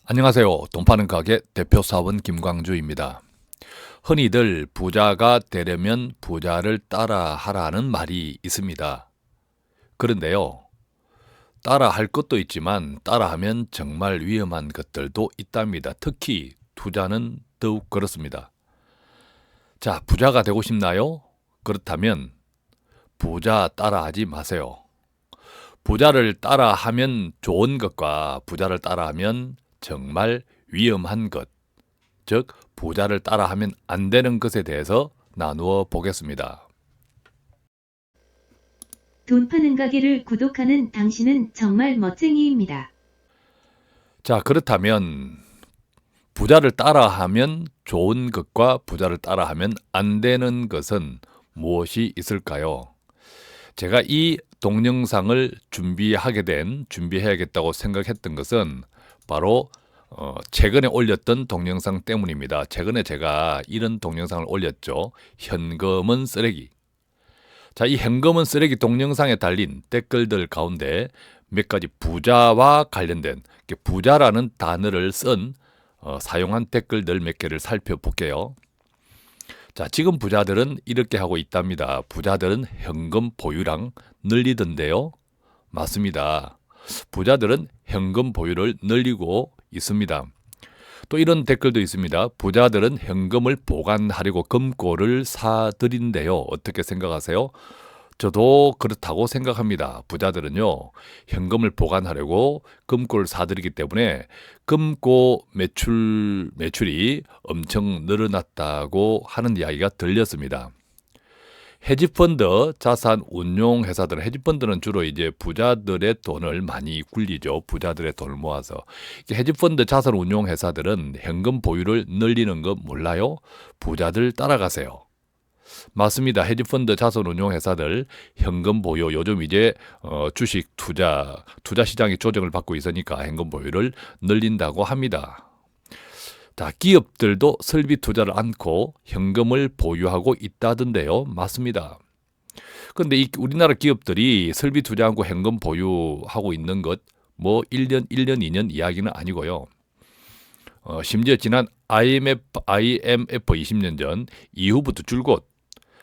안녕하세요. 돈 파는 가게 대표 사원 김광주입니다. 흔히들 부자가 되려면 부자를 따라하라는 말이 있습니다. 그런데요, 따라할 것도 있지만 따라하면 정말 위험한 것들도 있답니다. 특히 투자는 더욱 그렇습니다. 자, 부자가 되고 싶나요? 그렇다면 부자 따라하지 마세요. 부자를 따라하면 좋은 것과 부자를 따라하면 정말 위험한 것, 즉 부자를 따라하면 안 되는 것에 대해서 나누어 보겠습니다. 돈 파는 가게를 구독하는 당신은 정말 멋쟁이입니다. 자, 그렇다면 부자를 따라하면 좋은 것과 부자를 따라하면 안 되는 것은 무엇이 있을까요? 제가 이 동영상을 준비해야겠다고 생각했던 것은 바로 최근에 올렸던 동영상 때문입니다. 최근에 제가 이런 동영상을 올렸죠. 현금은 쓰레기. 자, 이 현금은 쓰레기 동영상에 달린 댓글들 가운데 몇 가지 부자와 관련된 부자라는 단어를 사용한 댓글들 몇 개를 살펴볼게요. 자, 지금 부자들은 이렇게 하고 있답니다. 부자들은 현금 보유량 늘리던데요. 맞습니다. 부자들은 현금 보유를 늘리고 있습니다. 또 이런 댓글도 있습니다. 부자들은 현금을 보관하려고 금고를 사들인데요. 어떻게 생각하세요? 저도 그렇다고 생각합니다. 부자들은요, 현금을 보관하려고 금고를 사들이기 때문에 금고 매출이 엄청 늘어났다고 하는 이야기가 들렸습니다. 헤지펀드 자산 운용 회사들은 헤지펀드는 주로 이제 부자들의 돈을 많이 굴리죠. 부자들의 돈을 모아서. 헤지펀드 자산 운용 회사들은 현금 보유를 늘리는 거 몰라요? 부자들 따라가세요. 맞습니다. 헤지펀드 자산 운용 회사들 현금 보유 요즘 이제 주식 투자 시장이 조정을 받고 있으니까 현금 보유를 늘린다고 합니다. 자, 기업들도 설비 투자를 않고 현금을 보유하고 있다던데요. 맞습니다. 그런데 우리나라 기업들이 설비 투자하고 현금 보유하고 있는 것 뭐 1년, 2년 이야기는 아니고요. 심지어 지난 IMF 20년 전 이후부터 줄곧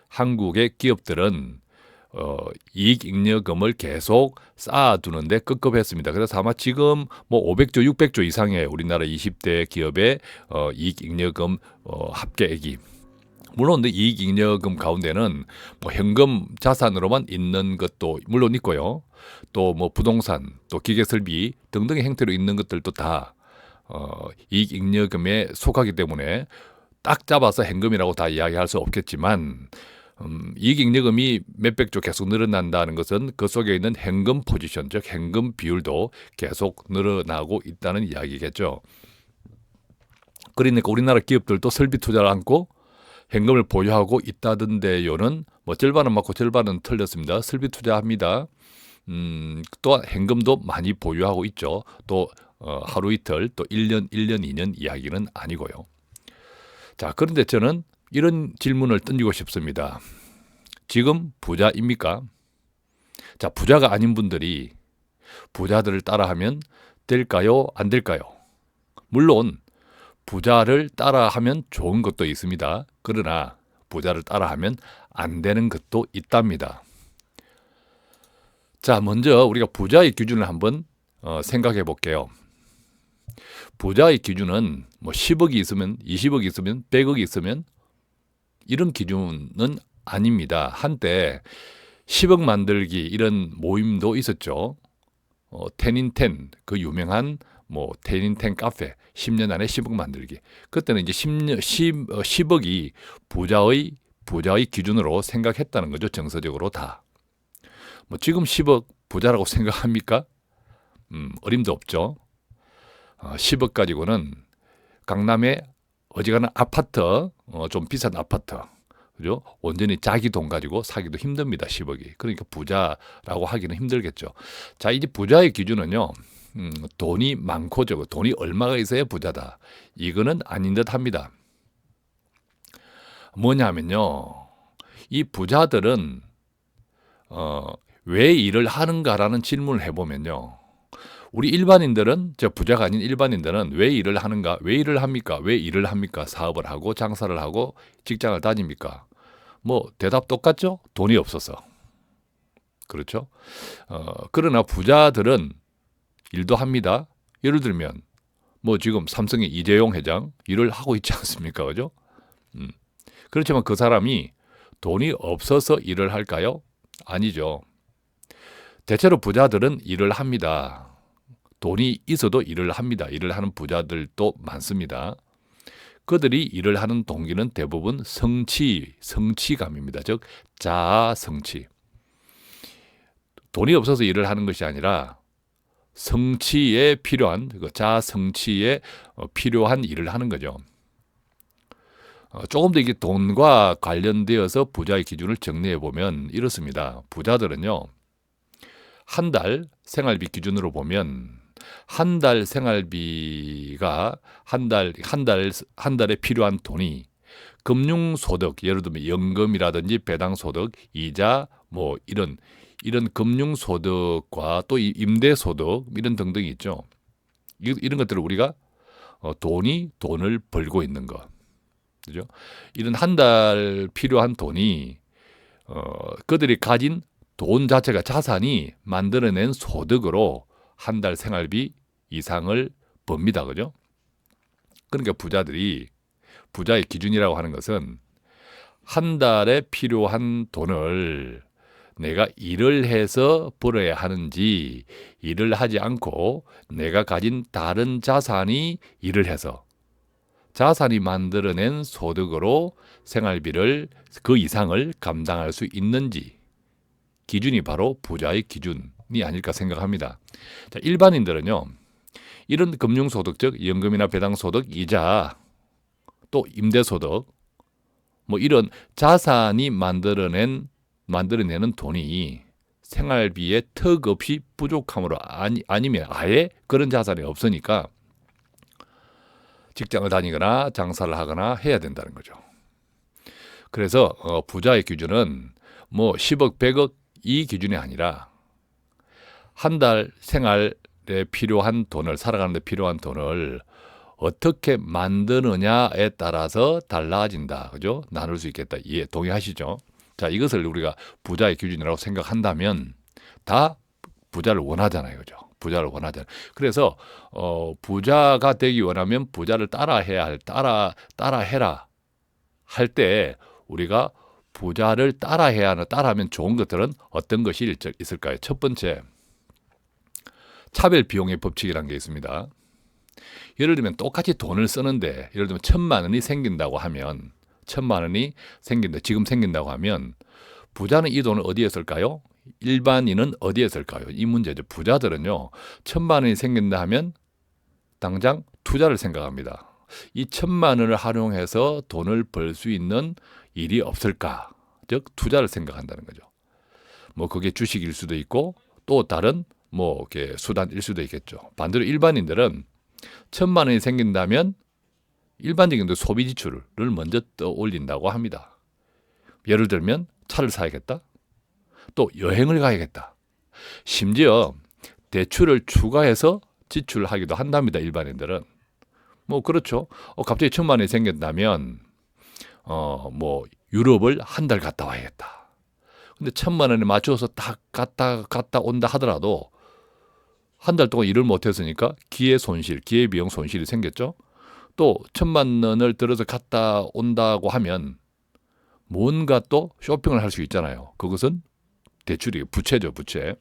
한국의 기업들은 이익잉여금을 계속 쌓아두는데 급급했습니다. 그래서 아마 지금 뭐 500조, 600조 이상의 우리나라 20대 기업의 이익잉여금 합계액이 물론 근데 이익잉여금 가운데는 뭐 현금 자산으로만 있는 것도 물론 있고요. 또 뭐 부동산, 또 기계설비 등등의 형태로 있는 것들도 다 이익잉여금에 속하기 때문에 딱 잡아서 현금이라고 다 이야기할 수 없겠지만 이익잉여금이 몇백 조 계속 늘어난다는 것은 그 속에 있는 현금 포지션, 즉 현금 비율도 계속 늘어나고 있다는 이야기겠죠. 그러니까 우리나라 기업들도 설비 투자를 않고 현금을 보유하고 있다던데요는 뭐 절반은 맞고 절반은 틀렸습니다. 설비 투자합니다. 또 현금도 많이 보유하고 있죠. 또 하루 이틀, 또 1년, 2년 이야기는 아니고요. 자, 그런데 저는 이런 질문을 던지고 싶습니다. 지금 부자입니까? 자, 부자가 아닌 분들이 부자들을 따라하면 될까요? 안 될까요? 물론 부자를 따라하면 좋은 것도 있습니다. 그러나 부자를 따라하면 안 되는 것도 있답니다. 자, 먼저 우리가 부자의 기준을 한번 생각해 볼게요. 부자의 기준은 뭐 10억이 있으면, 20억이 있으면, 100억이 있으면 이런 기준은 아닙니다. 한때 10억 만들기 이런 모임도 있었죠. 텐인텐 그 유명한 뭐 텐인텐 카페 10년 안에 10억 만들기. 그때는 이제 10억이 부자의 기준으로 생각했다는 거죠. 정서적으로 다. 뭐 지금 10억 부자라고 생각합니까? 어림도 없죠. 10억 가지고는 강남에 어지간한 아파트, 좀 비싼 아파트, 그죠? 온전히 자기 돈 가지고 사기도 힘듭니다. 10억이. 그러니까 부자라고 하기는 힘들겠죠. 자, 이제 부자의 기준은요. 돈이 많고 적고 돈이 얼마가 있어야 부자다. 이거는 아닌 듯 합니다. 뭐냐면요. 이 부자들은 왜 일을 하는가라는 질문을 해보면요. 우리 일반인들은, 저 부자가 아닌 일반인들은 왜 일을 하는가? 왜 일을 합니까? 왜 일을 합니까? 사업을 하고 장사를 하고 직장을 다닙니까? 뭐 대답 똑같죠? 돈이 없어서. 그렇죠? 그러나 부자들은 일도 합니다. 예를 들면 뭐 지금 삼성의 이재용 회장 일을 하고 있지 않습니까? 그죠? 그렇지만 그 사람이 돈이 없어서 일을 할까요? 아니죠. 대체로 부자들은 일을 합니다. 돈이 있어도 일을 합니다. 일을 하는 부자들도 많습니다. 그들이 일을 하는 동기는 대부분 성취감입니다. 즉 자아 성취. 돈이 없어서 일을 하는 것이 아니라 성취에 필요한, 자아 성취에 필요한 일을 하는 거죠. 조금 더 이게 돈과 관련되어서 부자의 기준을 정리해 보면 이렇습니다. 부자들은요, 한 달 생활비 기준으로 보면 한 달 생활비가 한 달에 필요한 돈이 금융소득, 예를 들면 연금이라든지 배당소득, 이자, 뭐 이런 금융소득과 또 임대소득 이런 등등이 있죠. 이런 것들을 우리가 돈을 벌고 있는 것, 그죠? 이런 한 달 필요한 돈이 그들이 가진 돈 자체가 자산이 만들어낸 소득으로 한 달 생활비 이상을 법니다, 그죠? 그러니까 부자의 기준이라고 하는 것은 한 달에 필요한 돈을 내가 일을 해서 벌어야 하는지, 일을 하지 않고 내가 가진 다른 자산이 일을 해서 자산이 만들어낸 소득으로 생활비를 그 이상을 감당할 수 있는지, 기준이 바로 부자의 기준이 아닐까 생각합니다. 자, 일반인들은요, 이런 금융소득, 즉 연금이나 배당소득, 이자, 또 임대소득, 뭐 이런 자산이 만들어내는 돈이 생활비에 턱없이 부족함으로 아니면 아예 그런 자산이 없으니까 직장을 다니거나 장사를 하거나 해야 된다는 거죠. 그래서 부자의 기준은 뭐 10억, 100억 이 기준이 아니라 한 달 생활에 필요한 돈을, 살아가는 데 필요한 돈을 어떻게 만드느냐에 따라서 달라진다. 그죠? 나눌 수 있겠다. 이해 동의하시죠? 자, 이것을 우리가 부자의 기준이라고 생각한다면 다 부자를 원하잖아요. 그죠? 부자를 원하잖아요. 그래서 부자가 되기 원하면 부자를 따라해라 할 때 우리가 부자를 따라하면 좋은 것들은 어떤 것이 있을까요? 첫 번째, 차별 비용의 법칙이라는 게 있습니다. 예를 들면 똑같이 돈을 쓰는데, 예를 들면 1,000만 원이 생긴다고 하면, 1,000만 원이 지금 생긴다고 하면 부자는 이 돈을 어디에 쓸까요? 일반인은 어디에 쓸까요? 이 문제죠. 부자들은요, 1,000만 원이 생긴다 하면 당장 투자를 생각합니다. 이 1,000만 원을 활용해서 돈을 벌 수 있는 일이 없을까? 즉 투자를 생각한다는 거죠. 뭐 그게 주식일 수도 있고 또 다른 뭐 이렇게 수단일 수도 있겠죠. 반대로 일반인들은 1,000만 원이 생긴다면 일반적인 소비 지출을 먼저 떠올린다고 합니다. 예를 들면 차를 사야겠다. 또 여행을 가야겠다. 심지어 대출을 추가해서 지출하기도 한답니다. 일반인들은. 뭐 그렇죠. 갑자기 1,000만 원이 생긴다면 뭐 유럽을 한 달 갔다 와야겠다. 근데 1,000만 원에 맞춰서 딱 갔다 온다 하더라도 한 달 동안 일을 못 했으니까 기회비용 손실이 생겼죠. 또 1,000만 원을 들어서 갔다 온다고 하면 뭔가 또 쇼핑을 할 수 있잖아요. 그것은 대출이에요. 부채죠, 부채.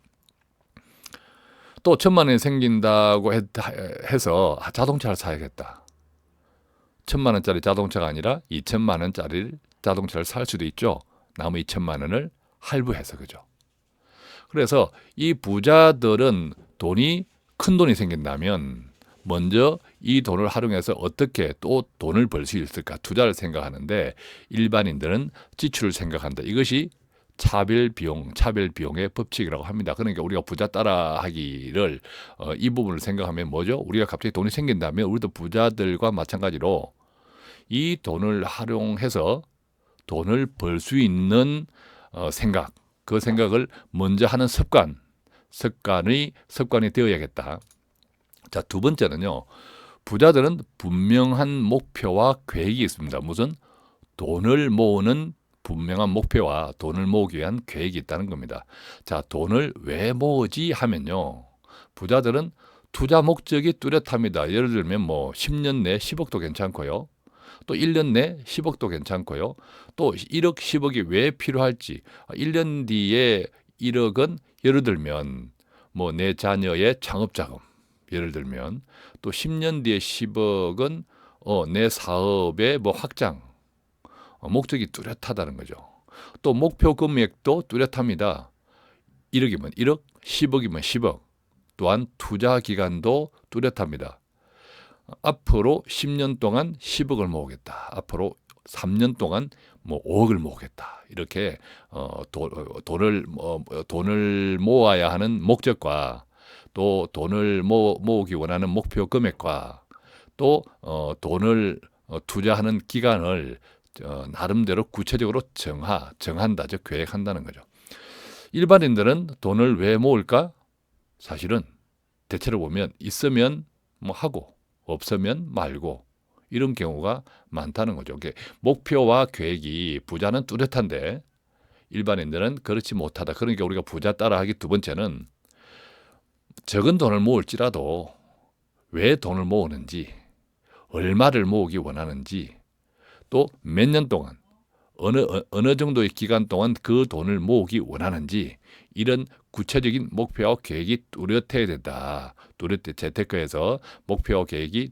또 1,000만 원이 생긴다고 해서 자동차를 사야겠다. 1,000만 원짜리 자동차가 아니라 2,000만 원짜리 자동차를 살 수도 있죠. 나머지 2,000만 원을 할부해서, 그죠. 그래서 이 부자들은 큰 돈이 생긴다면 먼저 이 돈을 활용해서 어떻게 또 돈을 벌 수 있을까, 투자를 생각하는데 일반인들은 지출을 생각한다. 이것이 차별비용의 법칙이라고 합니다. 그러니까 우리가 부자 따라하기를 이 부분을 생각하면 뭐죠? 우리가 갑자기 돈이 생긴다면 우리도 부자들과 마찬가지로 이 돈을 활용해서 돈을 벌 수 있는 생각, 그 생각을 먼저 하는 습관이 되어야겠다. 자, 두 번째는요. 부자들은 분명한 목표와 계획이 있습니다. 무슨 돈을 모으는 분명한 목표와 돈을 모으기 위한 계획이 있다는 겁니다. 자, 돈을 왜 모으지 하면요. 부자들은 투자 목적이 뚜렷합니다. 예를 들면 뭐 10년 내 10억도 괜찮고요. 또 1년 내 10억도 괜찮고요. 또 1억, 10억이 왜 필요할지, 1년 뒤에 1억은 예를 들면 뭐 내 자녀의 창업자금, 예를 들면 또 10년 뒤에 10억은 내 사업의 뭐 확장, 목적이 뚜렷하다는 거죠. 또 목표 금액도 뚜렷합니다. 1억이면 1억, 10억이면 10억. 또한 투자 기간도 뚜렷합니다. 앞으로 10년 동안 10억을 모으겠다. 앞으로 3년 동안 뭐 5억을 모으겠다. 이렇게 돈을 모아야 하는 목적과 또 돈을 모으기 원하는 목표 금액과 또 돈을 투자하는 기간을 나름대로 구체적으로 정한다. 즉 계획한다는 거죠. 일반인들은 돈을 왜 모을까? 사실은 대체로 보면 있으면 뭐 하고 없으면 말고 이런 경우가 많다는 거죠. 목표와 계획이 부자는 뚜렷한데 일반인들은 그렇지 못하다. 그러니까 우리가 부자 따라하기 두 번째는 적은 돈을 모을지라도 왜 돈을 모으는지, 얼마를 모으기 원하는지, 또 몇 년 동안 어느 정도의 기간 동안 그 돈을 모으기 원하는지 이런 구체적인 목표와 계획이 뚜렷해야 된다. 재테크에서 목표와 계획이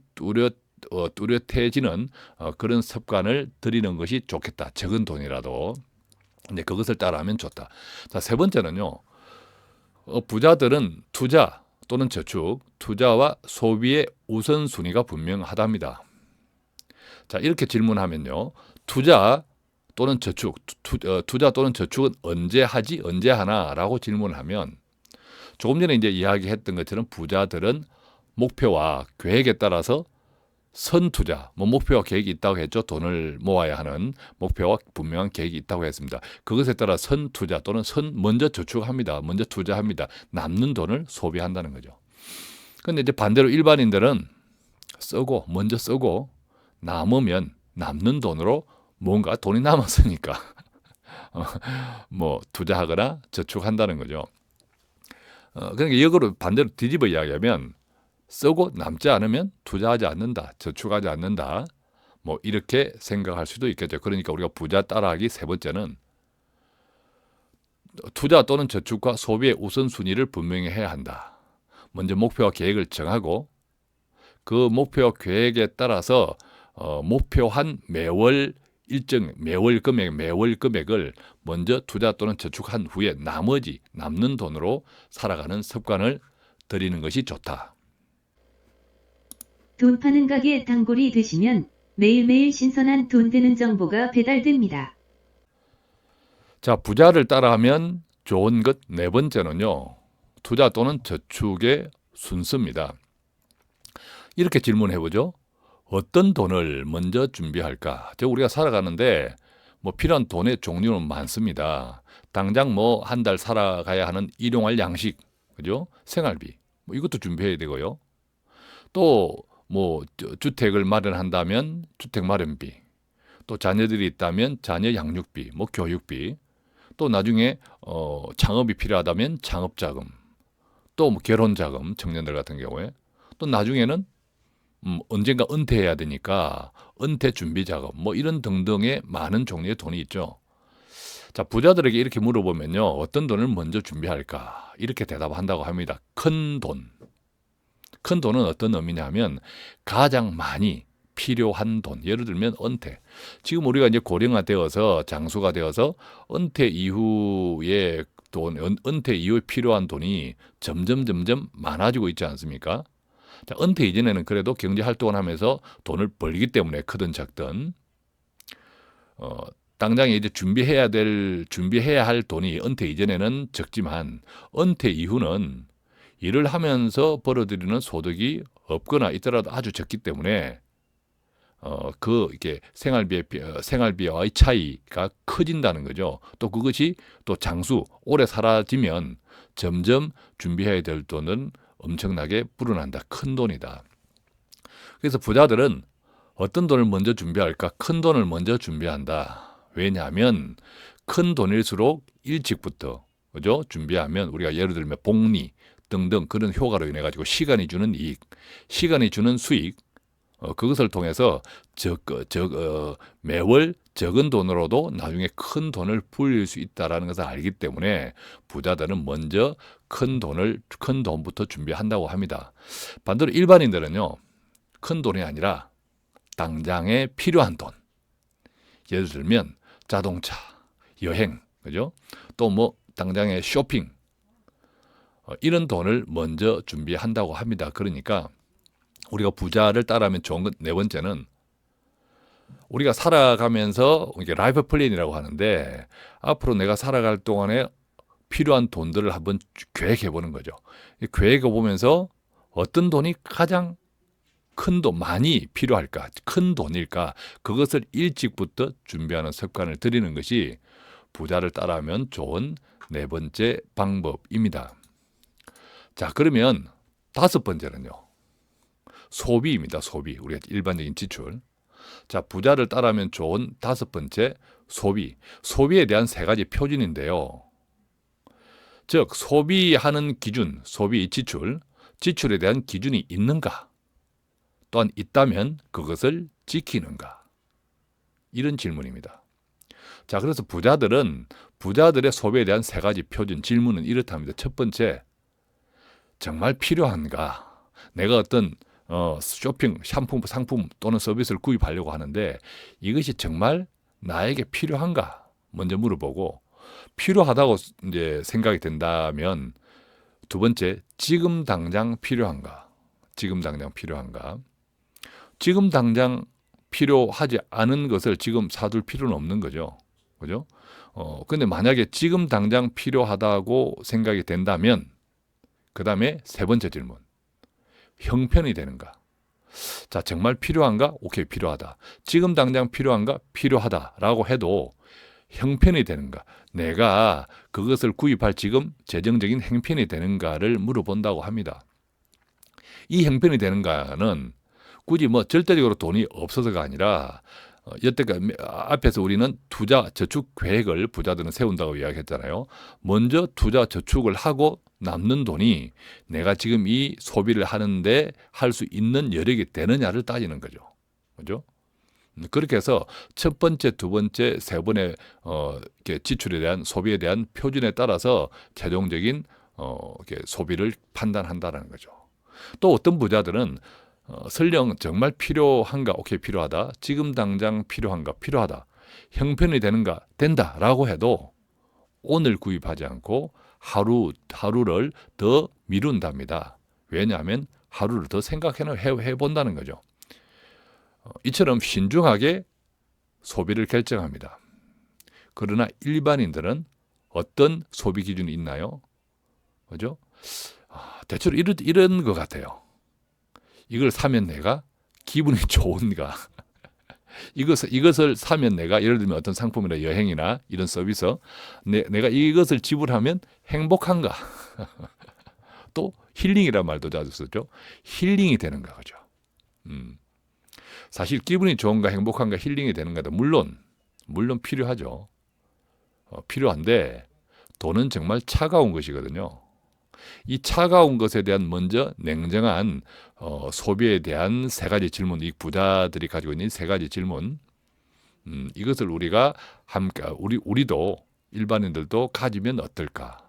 뚜렷해지는 그런 습관을 들이는 것이 좋겠다. 적은 돈이라도. 근데 그것을 따라하면 좋다. 자, 세 번째는요. 부자들은 투자 또는 저축, 투자와 소비의 우선순위가 분명하답니다. 자, 이렇게 질문하면요. 투자 또는 저축, 투자 또는 저축은 언제 하지? 언제 하나?라고 질문을 하면 조금 전에 이제 이야기했던 것처럼 부자들은 목표와 계획에 따라서 선투자, 뭐 목표와 계획이 있다고 했죠. 돈을 모아야 하는 목표와 분명한 계획이 있다고 했습니다. 그것에 따라 선투자 또는 먼저 저축합니다. 먼저 투자합니다. 남는 돈을 소비한다는 거죠. 그런데 이제 반대로 일반인들은 먼저 쓰고 남으면 남는 돈으로 뭔가 돈이 남았으니까 뭐 투자하거나 저축한다는 거죠. 그러니까 역으로 반대로 뒤집어 이야기하면 쓰고 남지 않으면 투자하지 않는다, 저축하지 않는다. 뭐 이렇게 생각할 수도 있겠죠. 그러니까 우리가 부자 따라하기 세 번째는 투자 또는 저축과 소비의 우선순위를 분명히 해야 한다. 먼저 목표와 계획을 정하고 그 목표와 계획에 따라서 목표한 매월 금액을 먼저 투자 또는 저축한 후에 나머지 남는 돈으로 살아가는 습관을 들이는 것이 좋다. 돈 파는 가게 단골이 되시면 매일매일 신선한 돈 되는 정보가 배달됩니다. 자, 부자를 따라하면 좋은 것 네 번째는요. 투자 또는 저축의 순서입니다. 이렇게 질문해보죠. 어떤 돈을 먼저 준비할까? 우리가 살아가는데 뭐 필요한 돈의 종류는 많습니다. 당장 뭐 한 달 살아가야 하는 일용할 양식, 그죠? 생활비, 뭐 이것도 준비해야 되고요. 또 뭐 주택을 마련한다면 주택 마련비, 또 자녀들이 있다면 자녀 양육비, 뭐 교육비, 또 나중에 창업이 필요하다면 창업자금, 또 뭐 결혼자금, 청년들 같은 경우에, 또 나중에는 언젠가 은퇴해야 되니까 은퇴 준비 자금, 뭐 이런 등등의 많은 종류의 돈이 있죠. 자, 부자들에게 이렇게 물어보면요. 어떤 돈을 먼저 준비할까? 이렇게 대답한다고 합니다. 큰 돈. 큰 돈은 어떤 의미냐 하면 가장 많이 필요한 돈. 예를 들면 은퇴. 지금 우리가 이제 고령화 되어서 장수가 되어서 은퇴 이후에 필요한 돈이 점점 많아지고 있지 않습니까? 자, 은퇴 이전에는 그래도 경제 활동을 하면서 돈을 벌기 때문에 크든 작든 당장에 이제 준비해야 할 돈이 은퇴 이전에는 적지만 은퇴 이후는 일을 하면서 벌어들이는 소득이 없거나 있더라도 아주 적기 때문에 이게 생활비와의 차이가 커진다는 거죠. 또 그것이 또 오래 사라지면 점점 준비해야 될 돈은 엄청나게 불어난다. 큰 돈이다. 그래서 부자들은 어떤 돈을 먼저 준비할까? 큰 돈을 먼저 준비한다. 왜냐하면 큰 돈일수록 일찍부터 그죠? 준비하면 우리가 예를 들면 복리 등등 그런 효과로 인해 가지고 시간이 주는 이익, 시간이 주는 수익 그것을 통해서 매월 적은 돈으로도 나중에 큰 돈을 불릴 수 있다라는 것을 알기 때문에 부자들은 먼저 큰 돈부터 준비한다고 합니다. 반대로 일반인들은요, 큰 돈이 아니라 당장에 필요한 돈. 예를 들면 자동차, 여행, 그죠? 또 뭐 당장에 쇼핑 이런 돈을 먼저 준비한다고 합니다. 그러니까 우리가 부자를 따라하면 좋은 것 네 번째는 우리가 살아가면서 이게 라이프 플랜이라고 하는데 앞으로 내가 살아갈 동안에 필요한 돈들을 한번 계획해 보는 거죠. 계획해 보면서 어떤 돈이 가장 큰 돈, 많이 필요할까, 큰 돈일까, 그것을 일찍부터 준비하는 습관을 들이는 것이 부자를 따라하면 좋은 네 번째 방법입니다. 자, 그러면 다섯 번째는요. 소비입니다. 소비. 우리가 일반적인 지출. 자, 부자를 따라하면 좋은 다섯 번째 소비. 소비에 대한 세 가지 표준인데요. 즉, 소비하는 기준, 소비 지출, 지출에 대한 기준이 있는가? 또한 있다면 그것을 지키는가? 이런 질문입니다. 자, 그래서 부자들의 소비에 대한 세 가지 표준, 질문은 이렇답니다. 첫 번째, 정말 필요한가? 내가 어떤 쇼핑, 상품 또는 서비스를 구입하려고 하는데 이것이 정말 나에게 필요한가? 먼저 물어보고 필요하다고 이제 생각이 된다면 두 번째, 지금 당장 필요한가? 지금 당장 필요한가? 지금 당장 필요하지 않은 것을 지금 사둘 필요는 없는 거죠. 그죠? 근데 만약에 지금 당장 필요하다고 생각이 된다면 그 다음에 세 번째 질문. 형편이 되는가? 자, 정말 필요한가? 오케이, 필요하다. 지금 당장 필요한가? 필요하다라고 해도 형편이 되는가? 내가 그것을 구입할 지금 재정적인 형편이 되는가를 물어본다고 합니다. 이 형편이 되는가는 굳이 뭐 절대적으로 돈이 없어서가 아니라 여태까지 앞에서 우리는 투자 저축 계획을 부자들은 세운다고 이야기했잖아요. 먼저 투자 저축을 하고 남는 돈이 내가 지금 이 소비를 하는데 할 수 있는 여력이 되느냐를 따지는 거죠. 그죠? 그렇게 해서 첫 번째, 두 번째, 세 번의 지출에 대한 소비에 대한 표준에 따라서 최종적인 소비를 판단한다는 거죠. 또 어떤 부자들은 설령 정말 필요한가? 오케이, 필요하다. 지금 당장 필요한가? 필요하다. 형편이 되는가? 된다라고 해도 오늘 구입하지 않고 하루를 더 미룬답니다. 왜냐하면 하루를 더 생각해 본다는 거죠. 이처럼 신중하게 소비를 결정합니다. 그러나 일반인들은 어떤 소비 기준이 있나요? 그죠? 대체로 이런 것 같아요. 이걸 사면 내가 기분이 좋은가? 이것을 사면 내가 예를 들면 어떤 상품이나 여행이나 이런 서비스 내가 이것을 지불하면 행복한가? 또 힐링이란 말도 자주 쓰죠. 힐링이 되는가 그죠? 사실 기분이 좋은가 행복한가 힐링이 되는가도 물론 필요하죠. 필요한데 돈은 정말 차가운 것이거든요. 이 차가운 것에 대한 먼저 냉정한 소비에 대한 세 가지 질문, 이 부자들이 가지고 있는 세 가지 질문, 이것을 우리가 함께 우리도 일반인들도 가지면 어떨까?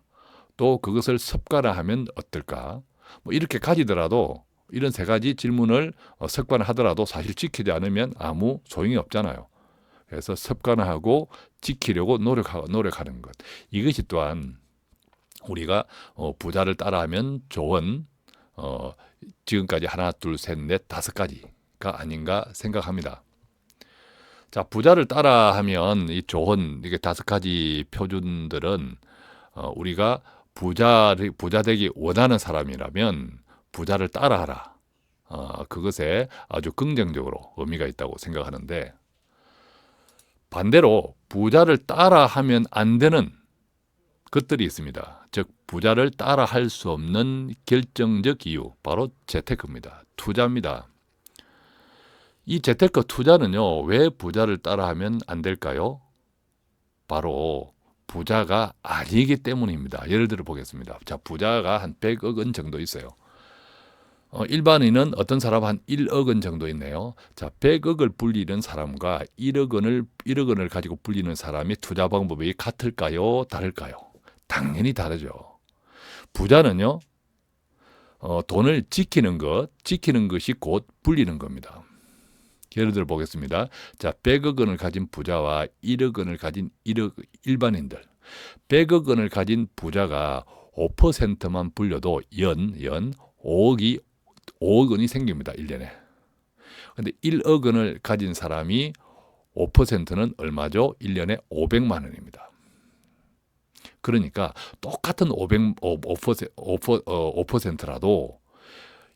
또 그것을 습관화하면 어떨까? 뭐 이렇게 가지더라도 이런 세 가지 질문을 습관화하더라도 사실 지키지 않으면 아무 소용이 없잖아요. 그래서 습관화하고 지키려고 노력하는 것, 이것이 또한 우리가 부자를 따라하면 좋은 지금까지 하나, 둘, 셋, 넷, 다섯 가지가 아닌가 생각합니다. 자, 부자를 따라하면 이 좋은 이게 다섯 가지 표준들은 우리가 부자 되기 원하는 사람이라면 부자를 따라하라. 그것에 아주 긍정적으로 의미가 있다고 것들이 있습니다. 즉 부자를 따라 할 수 없는 결정적 이유, 바로 재테크입니다. 투자입니다. 이 재테크 투자는요, 왜 부자를 따라하면 안 될까요? 바로 부자가 아니기 때문입니다. 예를 들어 보겠습니다. 자, 부자가 한 100억 원 정도 있어요. 일반인은 어떤 사람 한 1억 원 정도 있네요. 자, 100억을 불리는 사람과 1억 원을 가지고 불리는 사람이 투자 방법이 같을까요? 다를까요? 당연히 다르죠. 부자는요, 돈을 지키는 것이 곧 불리는 겁니다. 예를 들어 보겠습니다. 자, 100억 원을 가진 부자와 1억 원을 가진 일반인들. 100억 원을 가진 부자가 5%만 불려도 연 5억 원이 생깁니다. 1년에. 근데 1억 원을 가진 사람이 5%는 얼마죠? 1년에 500만 원입니다. 그러니까 똑같은 5%라도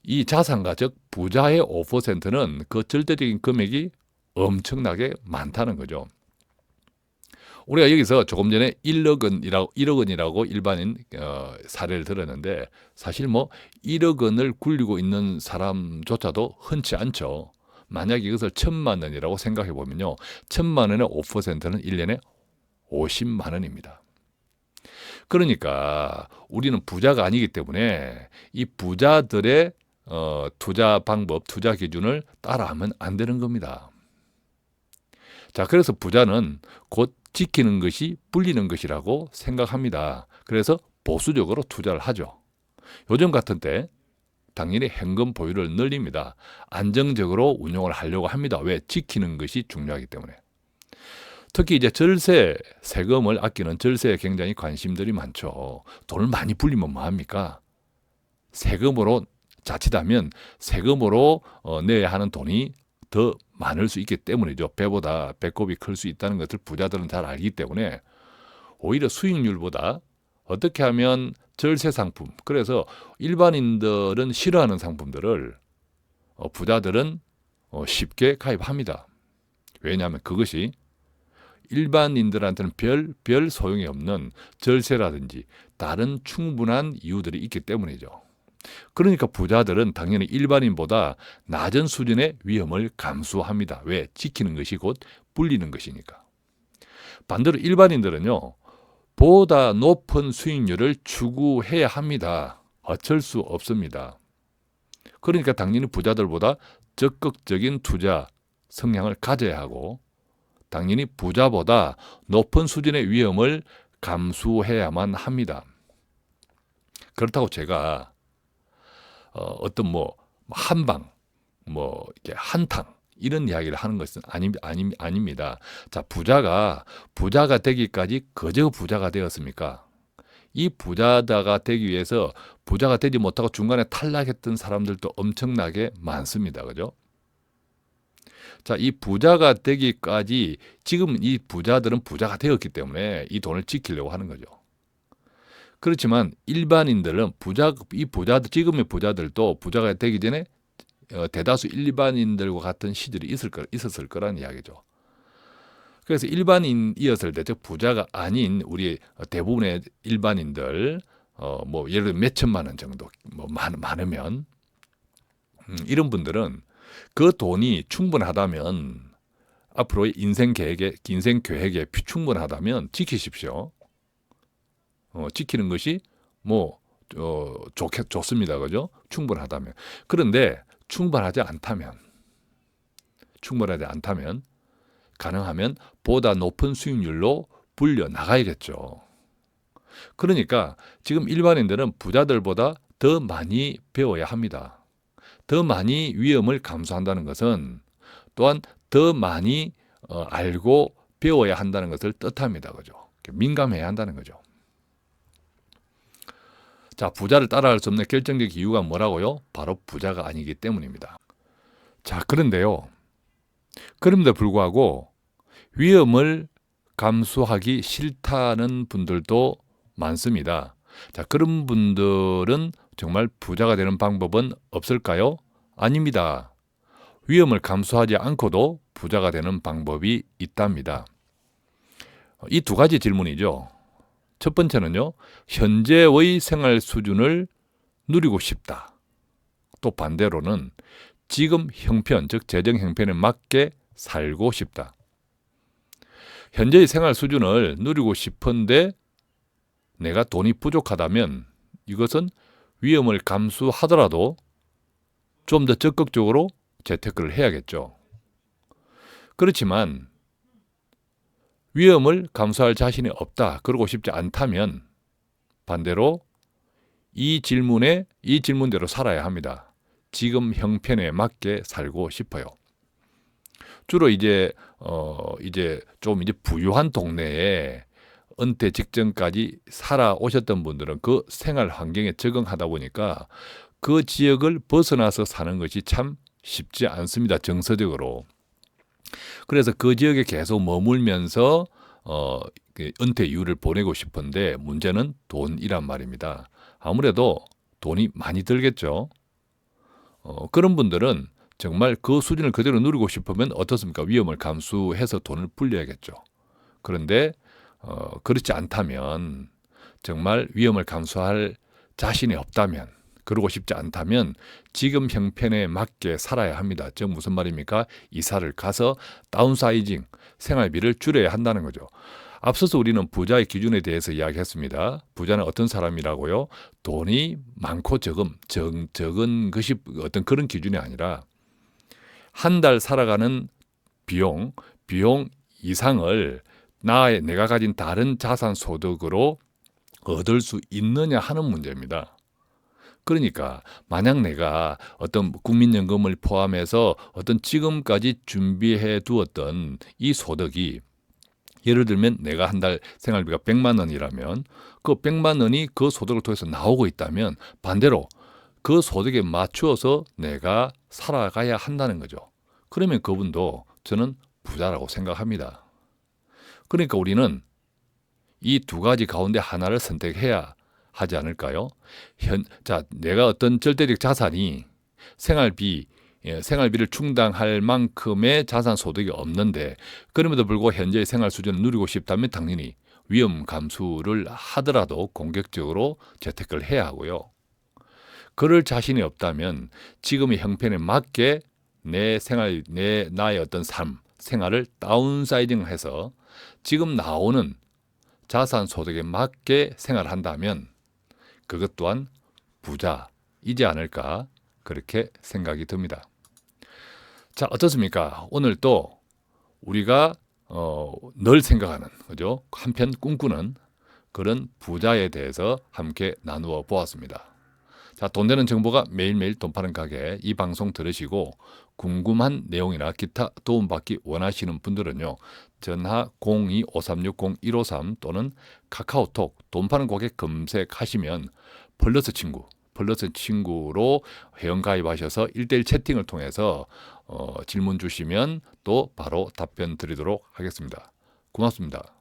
이 자산가, 즉 부자의 5%는 그 절대적인 금액이 엄청나게 많다는 거죠. 우리가 여기서 조금 전에 1억 원이라고 일반인 사례를 들었는데, 사실 뭐 1억 원을 굴리고 있는 사람조차도 흔치 않죠. 만약 이것을 1,000만 원이라고 생각해 보면요, 1,000만 원의 5%는 1년에 50만 원입니다. 그러니까 우리는 부자가 아니기 때문에 이 부자들의 투자 방법, 투자 기준을 따라하면 안 되는 겁니다. 자, 그래서 부자는 곧 지키는 것이 불리는 것이라고 생각합니다. 그래서 보수적으로 투자를 하죠. 요즘 같은 때 당연히 현금 보유를 늘립니다. 안정적으로 운용을 하려고 합니다. 왜? 지키는 것이 중요하기 때문에. 특히 이제 절세, 세금을 아끼는 절세에 굉장히 관심들이 많죠. 돈을 많이 불리면 뭐합니까? 세금으로, 자칫하면 세금으로 내야 하는 돈이 더 많을 수 있기 때문이죠. 배보다 배꼽이 클 수 있다는 것을 부자들은 잘 알기 때문에 오히려 수익률보다 어떻게 하면 절세 상품, 그래서 일반인들은 싫어하는 상품들을 부자들은 쉽게 가입합니다. 왜냐하면 그것이 일반인들한테는 별 소용이 없는 절세라든지 다른 충분한 이유들이 있기 때문이죠. 그러니까 부자들은 당연히 일반인보다 낮은 수준의 위험을 감수합니다. 왜? 지키는 것이 곧 불리는 것이니까. 반대로 일반인들은요, 보다 높은 수익률을 추구해야 합니다. 어쩔 수 없습니다. 그러니까 당연히 부자들보다 적극적인 투자 성향을 가져야 하고, 당연히 부자보다 높은 수준의 위험을 감수해야만 합니다. 그렇다고 제가 어떤 뭐 한방, 뭐 이렇게 한탕 이런 이야기를 하는 것은 아닙니다. 자, 부자가 되기까지 그저 부자가 되었습니까? 이 부자가 되기 위해서 부자가 되지 못하고 중간에 탈락했던 사람들도 엄청나게 많습니다. 그죠? 자, 이 부자가 되기까지 지금 이 부자들은 부자가 되었기 때문에 이 돈을 지키려고 하는 거죠. 그렇지만 일반인들은 지금의 부자들도 부자가 되기 전에 대다수 일반인들과 같은 시절이 있었을 거라는 이야기죠. 그래서 일반인이었을 때, 즉 부자가 아닌 우리 대부분의 일반인들, 뭐 예를 들어 몇 천만 원 정도 뭐 많으면 이런 분들은 그 돈이 충분하다면, 앞으로의 인생 계획에 충분하다면 지키십시오. 지키는 것이 뭐 좋습니다. 그죠? 충분하다면. 그런데 충분하지 않다면 가능하면 보다 높은 수익률로 불려 나가야겠죠. 그러니까 지금 일반인들은 부자들보다 더 많이 배워야 합니다. 더 많이 위험을 감수한다는 것은 또한 더 많이 알고 배워야 한다는 것을 뜻합니다. 그죠? 민감해야 한다는 거죠. 자, 부자를 따라할 수 없는 결정적 이유가 뭐라고요? 바로 부자가 아니기 때문입니다. 자, 그런데요, 그럼에도 불구하고 위험을 감수하기 싫다는 분들도 많습니다. 자, 그런 분들은 정말 부자가 되는 방법은 없을까요? 아닙니다. 위험을 감수하지 않고도 부자가 되는 방법이 있답니다. 이 두 가지 질문이죠. 첫 번째는요, 현재의 생활 수준을 누리고 싶다. 또 반대로는 지금 형편, 즉 재정 형편에 맞게 살고 싶다. 현재의 생활 수준을 누리고 싶은데 내가 돈이 부족하다면 이것은 위험을 감수하더라도 좀 더 적극적으로 재테크를 해야겠죠. 그렇지만 위험을 감수할 자신이 없다, 그러고 싶지 않다면 반대로 이 질문대로 살아야 합니다. 지금 형편에 맞게 살고 싶어요. 주로 이제 좀 부유한 동네에 은퇴 직전까지 살아오셨던 분들은 그 생활 환경에 적응하다 보니까 그 지역을 벗어나서 사는 것이 참 쉽지 않습니다. 정서적으로. 그래서 그 지역에 계속 머물면서 은퇴 이후를 보내고 싶은데 문제는 돈이란 말입니다. 아무래도 돈이 많이 들겠죠. 그런 분들은 정말 그 수준을 그대로 누리고 싶으면 어떻습니까? 위험을 감수해서 돈을 불려야겠죠. 그런데 그렇지 않다면, 정말 위험을 감수할 자신이 없다면, 그러고 싶지 않다면 지금 형편에 맞게 살아야 합니다. 즉 무슨 말입니까? 이사를 가서 다운사이징, 생활비를 줄여야 한다는 거죠. 앞서서 우리는 부자의 기준에 대해서 이야기했습니다. 부자는 어떤 사람이라고요? 돈이 많고 적은 것이 어떤 그런 기준이 아니라 한 달 살아가는 비용 이상을 내가 가진 다른 자산 소득으로 얻을 수 있느냐 하는 문제입니다. 그러니까 만약 내가 어떤 국민연금을 포함해서 어떤 지금까지 준비해 두었던 이 소득이, 예를 들면 내가 한 달 생활비가 100만 원이라면 그 100만 원이 그 소득을 통해서 나오고 있다면 반대로 그 소득에 맞추어서 내가 살아가야 한다는 거죠. 그러면 그분도 저는 부자라고 생각합니다. 그러니까 우리는 이 두 가지 가운데 하나를 선택해야 하지 않을까요? 내가 어떤 절대적 자산이 생활비를 충당할 만큼의 자산 소득이 없는데 그럼에도 불구하고 현재의 생활 수준을 누리고 싶다면 당연히 위험 감수를 하더라도 공격적으로 재테크를 해야 하고요. 그럴 자신이 없다면 지금의 형편에 맞게 나의 어떤 생활을 다운사이징해서 지금 나오는 자산 소득에 맞게 생활한다면 그것 또한 부자이지 않을까, 그렇게 생각이 듭니다. 자, 어떻습니까? 오늘 또 우리가 늘 생각하는, 그죠? 한편 꿈꾸는 그런 부자에 대해서 함께 나누어 보았습니다. 자, 돈 되는 정보가 매일매일 돈 파는 가게, 이 방송 들으시고 궁금한 내용이나 기타 도움받기 원하시는 분들은요, 전화 02-5360-153 또는 카카오톡 돈 파는 고객 검색하시면 플러스 친구로 회원 가입하셔서 1대1 채팅을 통해서 질문 주시면 또 바로 답변 드리도록 하겠습니다. 고맙습니다.